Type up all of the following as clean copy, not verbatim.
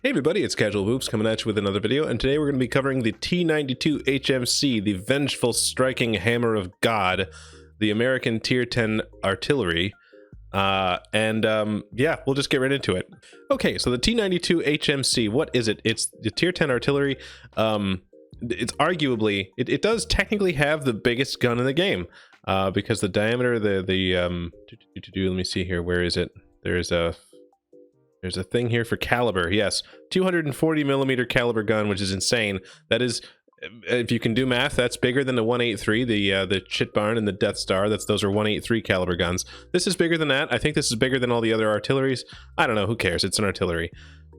Hey everybody, it's Casual Boops coming at you with another video, and today we're going to be covering the T92 HMC, the vengeful striking hammer of God, the American Tier 10 artillery, yeah, we'll just get right into it. Okay, so the T92 HMC, what is it? It's the Tier 10 artillery. It's arguably, it does technically have the biggest gun in the game, because the diameter, let me see here, where is it? There's a thing here for caliber. Yes, 240 millimeter caliber gun, which is insane. That is, if you can do math, that's bigger than the 183, the Chit Barn and the Death Star. Those are 183 caliber guns. This is bigger than that. I think this is bigger than all the other artilleries. I don't know. Who cares? It's an artillery.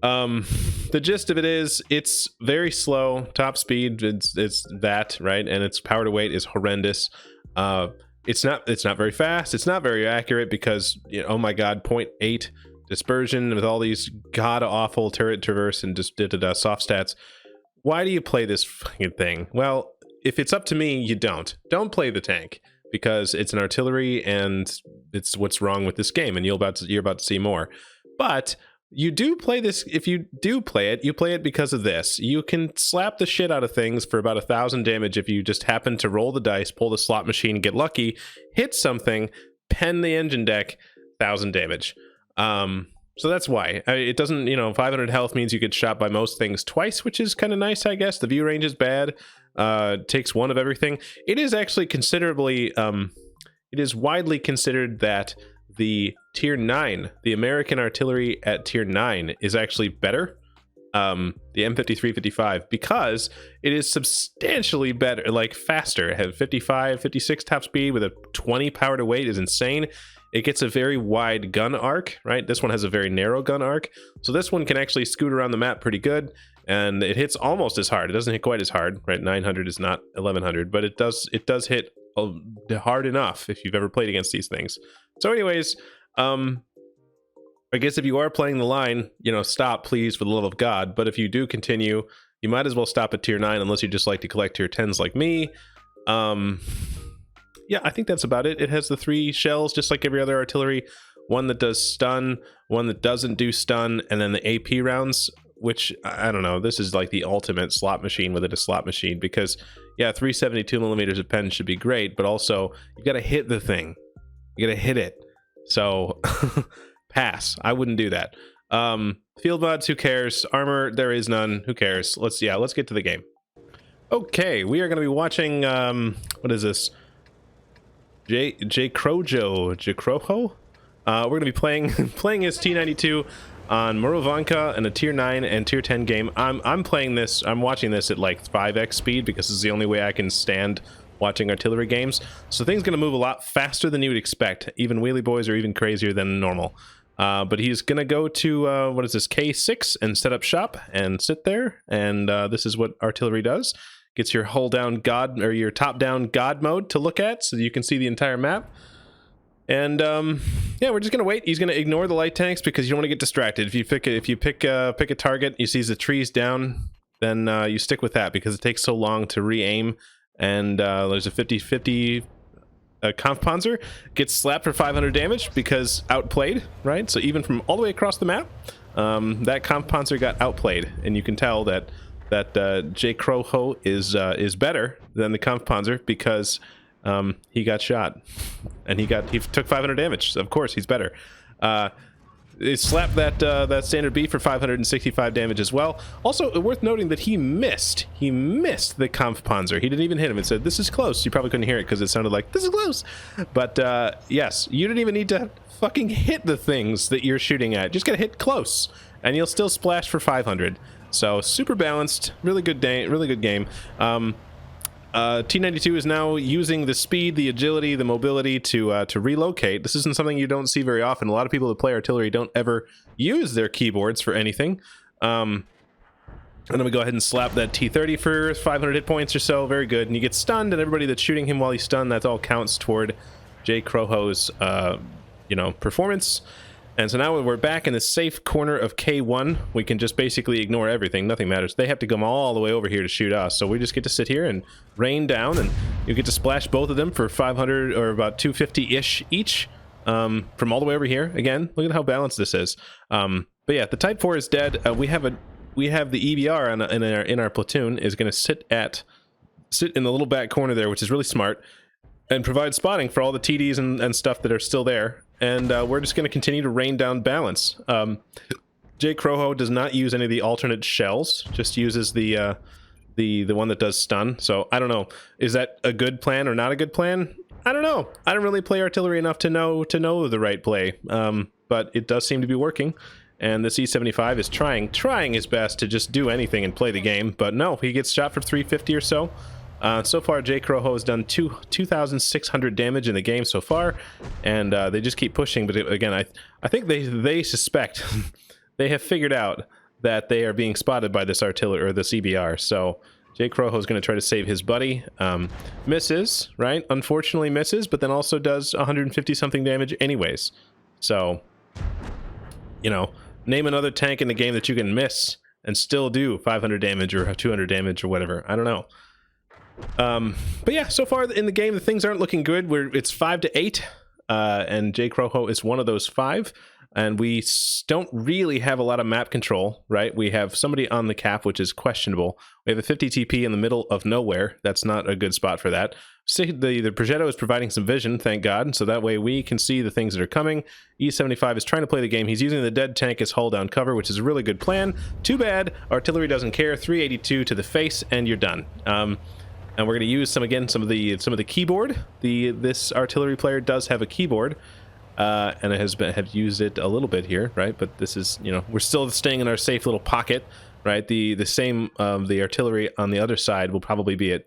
The gist of it is, it's very slow. Top speed, it's that, right? And its power to weight is horrendous. It's not very fast. It's not very accurate because, you know, oh my god, 0.8 dispersion with all these god-awful turret traverse and just soft stats. Why do you play this fucking thing? Well, if it's up to me, you don't play the tank, because it's an artillery and it's what's wrong with this game, and you're about to see more. But you do play this. If you do play it, you play it because of this. You can slap the shit out of things for about 1,000 damage if you just happen to roll the dice, pull the slot machine, get lucky, hit something, pen the engine deck, 1,000 damage. So that's why. It doesn't, 500 health means you get shot by most things twice, which is kind of nice, I guess. The view range is bad. Takes one of everything. It is actually considerably, it is widely considered that the Tier 9, the American artillery at Tier 9 is actually better. The M53-55, because it is substantially better, like faster. It has 55, 56 top speed with a 20 power to weight is insane. It gets a very wide gun arc, right? This one has a very narrow gun arc. So this one can actually scoot around the map pretty good, and it hits almost as hard. It doesn't hit quite as hard, right? 900 is not 1100, but it does hit hard enough if you've ever played against these things. So anyways, I guess if you are playing the line, stop, please, for the love of God. But if you do continue, you might as well stop at Tier 9 unless you just like to collect Tier 10s like me. Yeah, I think that's about it. It has the 3 shells, just like every other artillery. One that does stun, one that doesn't do stun, and then the AP rounds, which, I don't know, this is like the ultimate slot machine within a slot machine, because, yeah, 372 millimeters of pen should be great, but also, you gotta hit the thing. You gotta hit it. So, pass. I wouldn't do that. Field mods, who cares? Armor, there is none. Who cares? Let's get to the game. Okay, we are gonna be watching, what is this? J. Crojo? We're going to be playing as T92 on Morovanka and a Tier 9 and Tier 10 game. I'm playing this, I'm watching this at like 5x speed because this is the only way I can stand watching artillery games. So things going to move a lot faster than you would expect. Even wheelie boys are even crazier than normal. But he's going to go to, what is this, K6 and set up shop and sit there. And this is what artillery does. Gets your hold down God, or your top down God mode to look at, so you can see the entire map. And yeah, we're just gonna wait. He's gonna ignore the light tanks because you don't want to get distracted. If you pick a target, you see the trees down, then you stick with that because it takes so long to re-aim. And there's a 50-50 Kampfpanzer gets slapped for 500 damage because outplayed, right? So even from all the way across the map, that Kampfpanzer got outplayed, and you can tell that J. Crojo is better than the Kampfpanzer because he got shot and he took 500 damage. Of course, he's better. It slapped that standard B for 565 damage as well. Also, worth noting that he missed the Kampfpanzer. He didn't even hit him. It said, "This is close." You probably couldn't hear it because it sounded like, "This is close." But yes, you didn't even need to fucking hit the things that you're shooting at. Just gotta hit close, and you'll still splash for 500. So super balanced, really good game. T92 is now using the speed, the agility, the mobility to relocate. This isn't something you don't see very often. A lot of people that play artillery don't ever use their keyboards for anything. And then we go ahead and slap that T30 for 500 hit points or so. Very good. And you get stunned, and everybody that's shooting him while he's stunned, that all counts toward J. Crojo's, performance. And so now we're back in the safe corner of K1. We can just basically ignore everything. Nothing matters. They have to come all the way over here to shoot us. So we just get to sit here and rain down, and you get to splash both of them for 500 or about 250-ish each. From all the way over here. Again, look at how balanced this is. But yeah, the Type 4 is dead. We have the EBR in our platoon is going to sit in the little back corner there, which is really smart, and provide spotting for all the TDs and stuff that are still there. And we're just going to continue to rain down balance. Jay Croho does not use any of the alternate shells, just uses the one that does stun. So I don't know, is that a good plan or not a good plan? I don't know. I don't really play artillery enough to know the right play, but it does seem to be working. And the C75 is trying his best to just do anything and play the game, but no, he gets shot for 350 or so. So far, Jay Croho has done 2,600 damage in the game so far, and they just keep pushing. But again, I think they suspect they have figured out that they are being spotted by this artillery or the CBR. So Jay Croho is going to try to save his buddy. Misses, right? Unfortunately misses, but then also does 150 something damage anyways. So, you know, name another tank in the game that you can miss and still do 500 damage or 200 damage or whatever. I don't know. But yeah, so far in the game, the things aren't looking good. It's 5-8, and Jay Croho is one of those 5. And we don't really have a lot of map control, right? We have somebody on the cap, which is questionable. We have a 50 TP in the middle of nowhere. That's not a good spot for that. The Progetto is providing some vision, thank God, so that way we can see the things that are coming. E75 is trying to play the game. He's using the dead tank as hull down cover, which is a really good plan. Too bad, artillery doesn't care. 382 to the face, and you're done. And we're going to use some of the keyboard. This artillery player does have a keyboard. And it have used it a little bit here, right? But this is, you know, we're still staying in our safe little pocket, right? The same the artillery on the other side will probably be at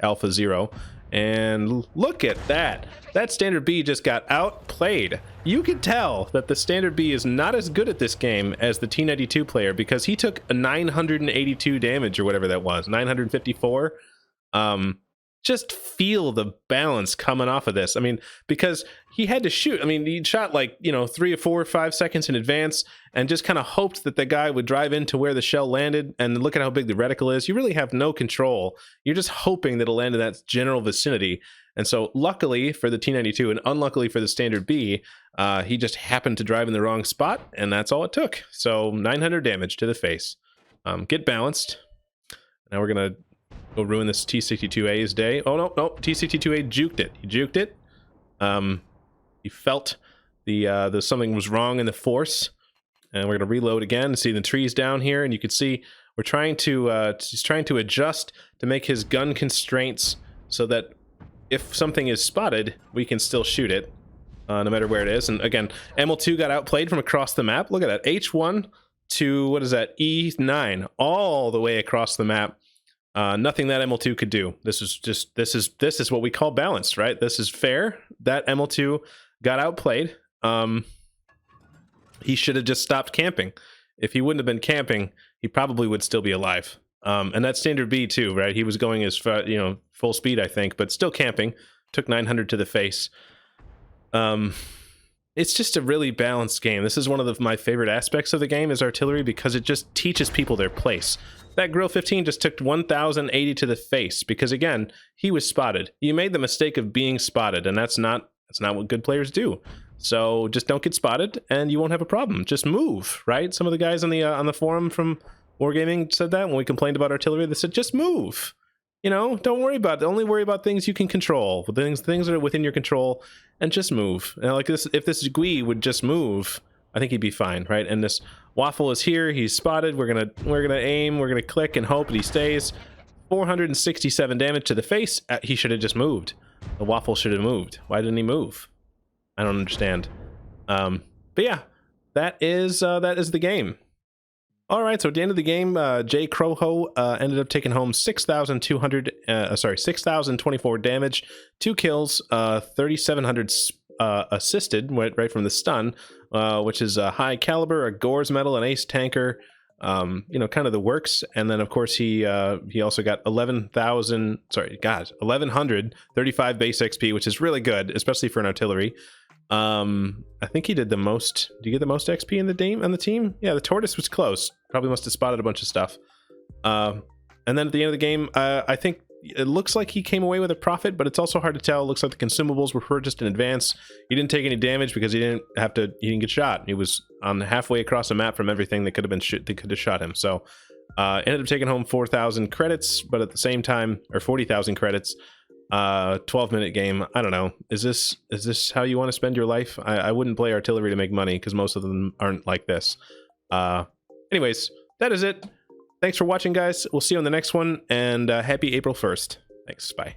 Alpha 0. And look at that. That Standard B just got outplayed. You can tell that the Standard B is not as good at this game as the T92 player, because he took a 982 damage or whatever that was, 954. Just feel the balance coming off of this. I mean, because he had to shoot. I mean, he shot like, you know, 3 or 4 or 5 seconds in advance and just kind of hoped that the guy would drive into where the shell landed. And look at how big the reticle is. You really have no control. You're just hoping that it'll land in that general vicinity. And so luckily for the T92 and unluckily for the Standard B, he just happened to drive in the wrong spot, and that's all it took. So 900 damage to the face. Get balanced. Now we're going to go ruin this T62A's day. Oh, no, T62A juked it. He juked it. He felt the something was wrong in the force. And we're going to reload again to see the trees down here. And you can see we're trying to, he's trying to adjust to make his gun constraints so that if something is spotted, we can still shoot it, no matter where it is. And again, ML2 got outplayed from across the map. Look at that. H1 to, what is that? E9, all the way across the map. Nothing that ML2 could do. This is what we call balanced, right? This is fair. That ML2 got outplayed. He should have just stopped camping. If he wouldn't have been camping, he probably would still be alive. And that Standard B too, right? He was going as far, you know, full speed, I think, but still camping. Took 900 to the face. It's just a really balanced game. This is one of my favorite aspects of the game is artillery, because it just teaches people their place. That Grill 15 just took 1,080 to the face because, again, he was spotted. You made the mistake of being spotted, and that's not what good players do. So just don't get spotted, and you won't have a problem. Just move, right? Some of the guys on the forum from Wargaming said that when we complained about artillery. They said just move. You know, don't worry about it. Only worry about things you can control. Things that are within your control, and just move. And like this, if this Gui would just move, I think he'd be fine, right? And this Waffle is here. He's spotted. We're gonna aim. We're gonna click and hope that he stays. 467 damage to the face. He should have just moved. The Waffle should have moved. Why didn't he move? I don't understand. But yeah, that is the game. All right, so at the end of the game, Jay Croho ended up taking home 6,024 damage, 2 kills, 3,700 assisted right from the stun, which is a high caliber, a Gores medal, an ace tanker, you know, kind of the works. And then of course he also got 1,135 base XP, which is really good, especially for an artillery. I think he did the most. Do you get the most XP in the game on the team? Yeah, the Tortoise was close. Probably must have spotted a bunch of stuff. And then at the end of the game, I think it looks like he came away with a profit, but it's also hard to tell. It looks like the consumables were purchased in advance. He didn't take any damage because he didn't get shot. He was on halfway across the map from everything that could have shot him. So ended up taking home 4,000 credits, but at the same time, or 40,000 credits. 12-minute game. I don't know. Is this how you want to spend your life? I wouldn't play artillery to make money because most of them aren't like this. Anyways, that is it. Thanks for watching, guys. We'll see you on the next one, and happy April 1st. Thanks. Bye.